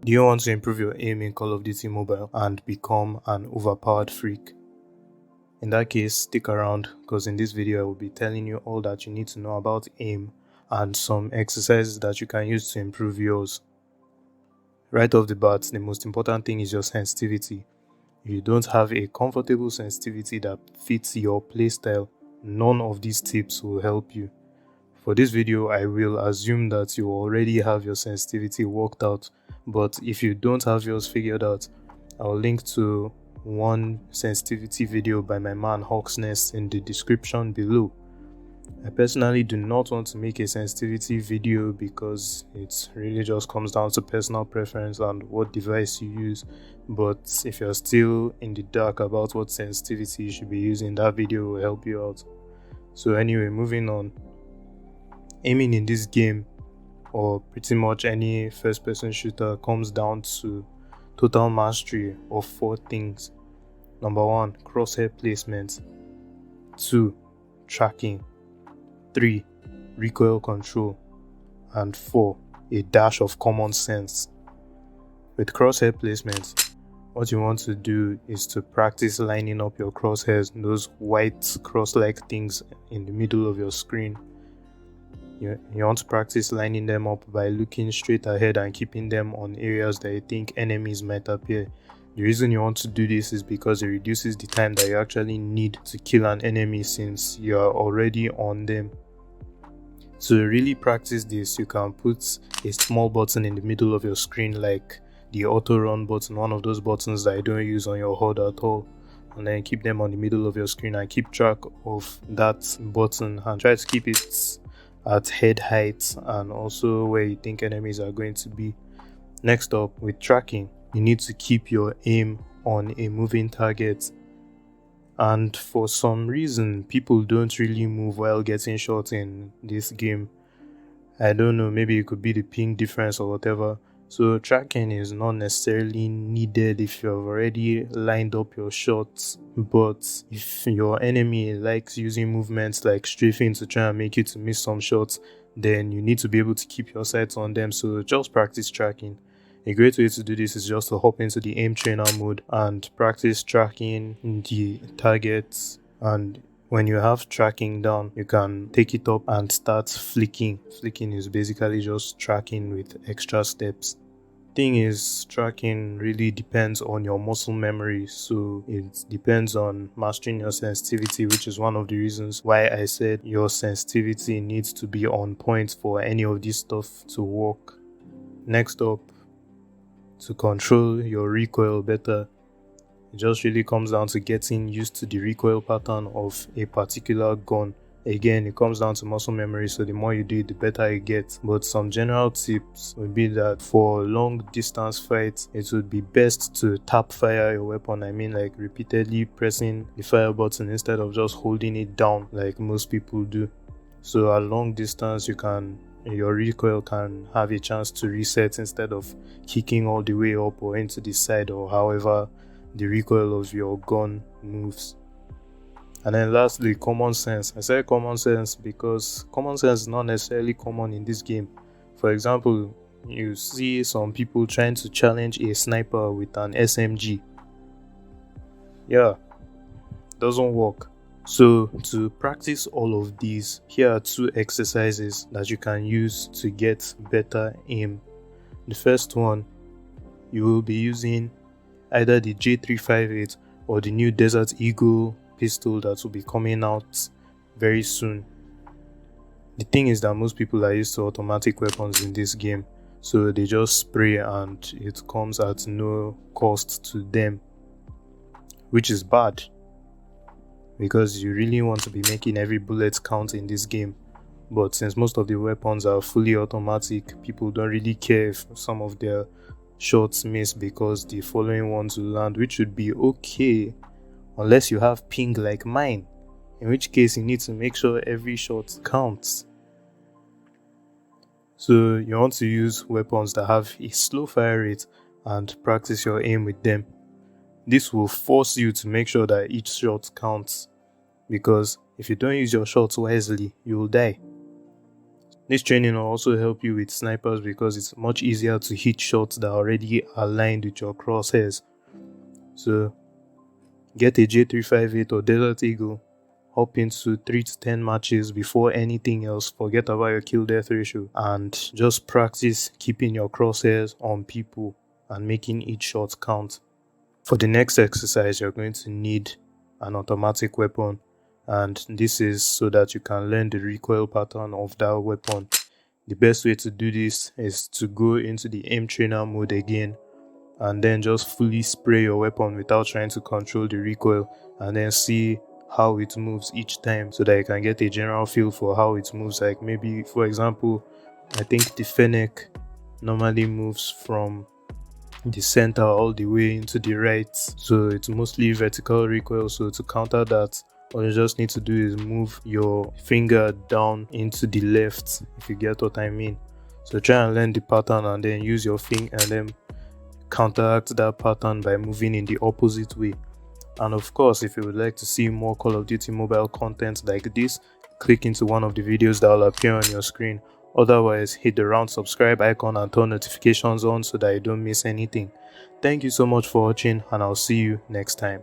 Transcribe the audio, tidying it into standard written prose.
Do you want to improve your aim in Call of Duty Mobile and become an overpowered freak? In that case, stick around because in this video I will be telling you all that you need to know about aim and some exercises that you can use to improve yours. Right off the bat, the most important thing is your sensitivity. If you don't have a comfortable sensitivity that fits your playstyle, none of these tips will help you. For this video, I will assume that you already have your sensitivity worked out, but if you don't have yours figured out, I'll link to one sensitivity video by my man Hawk's Nest in the description below. I personally do not want to make a sensitivity video because it really just comes down to personal preference and what device you use, but if you're still in the dark about what sensitivity you should be using, that video will help you out. So anyway, moving on. Aiming in this game, or pretty much any first person shooter, comes down to total mastery of 4 things. Number 1, crosshair placement. 2, tracking. 3, recoil control. And 4, a dash of common sense. With crosshair placement, what you want to do is to practice lining up your crosshairs, those white cross-like things in the middle of your screen. You want to practice lining them up by looking straight ahead and keeping them on areas that you think enemies might appear. The reason you want to do this is because it reduces the time that you actually need to kill an enemy since you are already on them. To really practice this, you can put a small button in the middle of your screen like the auto run button, one of those buttons that you don't use on your HUD at all, and then keep them on the middle of your screen and keep track of that button and try to keep it at head height and also where you think enemies are going to be. Next up, with tracking, you need to keep your aim on a moving target, and for some reason people don't really move while getting shot in this game. I don't know, maybe it could be the ping difference or whatever. So tracking is not necessarily needed if you've already lined up your shots, but if your enemy likes using movements like strafing to try and make you to miss some shots, then you need to be able to keep your sights on them, so just practice tracking. A great way to do this is just to hop into the aim trainer mode and practice tracking the targets, and when you have tracking down, you can take it up and start flicking. Flicking is basically just tracking with extra steps. Thing is, tracking really depends on your muscle memory, so it depends on mastering your sensitivity, which is one of the reasons why I said your sensitivity needs to be on point for any of this stuff to work. Next up, to control your recoil better, it just really comes down to getting used to the recoil pattern of a particular gun. Again, it comes down to muscle memory, so the more you do it, the better you get. But some general tips would be that for long distance fights, it would be best to tap fire your weapon. I mean, like repeatedly pressing the fire button instead of just holding it down like most people do. So at long distance, your recoil can have a chance to reset instead of kicking all the way up or into the side, or however the recoil of your gun moves. And then lastly, common sense. I say common sense because common sense is not necessarily common in this game. For example, you see some people trying to challenge a sniper with an SMG. Yeah, doesn't work. So to practice all of these, here are 2 exercises that you can use to get better aim. The first one, you will be using either the J358 or the new Desert Eagle pistol that will be coming out very soon. The thing is that most people are used to automatic weapons in this game, so they just spray and it comes at no cost to them, which is bad because you really want to be making every bullet count in this game. But since most of the weapons are fully automatic, people don't really care if some of their shots miss because the following ones will land, which would be okay unless you have ping like mine, in which case you need to make sure every shot counts. So you want to use weapons that have a slow fire rate and practice your aim with them. This will force you to make sure that each shot counts, because if you don't use your shots wisely, you will die. This training will also help you with snipers because it's much easier to hit shots that are already aligned with your crosshairs. So get a J358 or Desert Eagle, hop into 3 to 10 matches before anything else, forget about your kill death ratio, and just practice keeping your crosshairs on people and making each shot count. For the next exercise, you're going to need an automatic weapon, and this is so that you can learn the recoil pattern of that weapon. The best way to do this is to go into the aim trainer mode again and then just fully spray your weapon without trying to control the recoil, and then see how it moves each time so that you can get a general feel for how it moves. Like maybe, for example, I think the Fennec normally moves from the center all the way into the right, so it's mostly vertical recoil. So to counter that, all you just need to do is move your finger down into the left, if you get what I mean. So try and learn the pattern and then use your finger and then counteract that pattern by moving in the opposite way. And of course, if you would like to see more Call of Duty mobile content like this, click into one of the videos that will appear on your screen. Otherwise, hit the round subscribe icon and turn notifications on so that you don't miss anything. Thank you so much for watching, and I'll see you next time.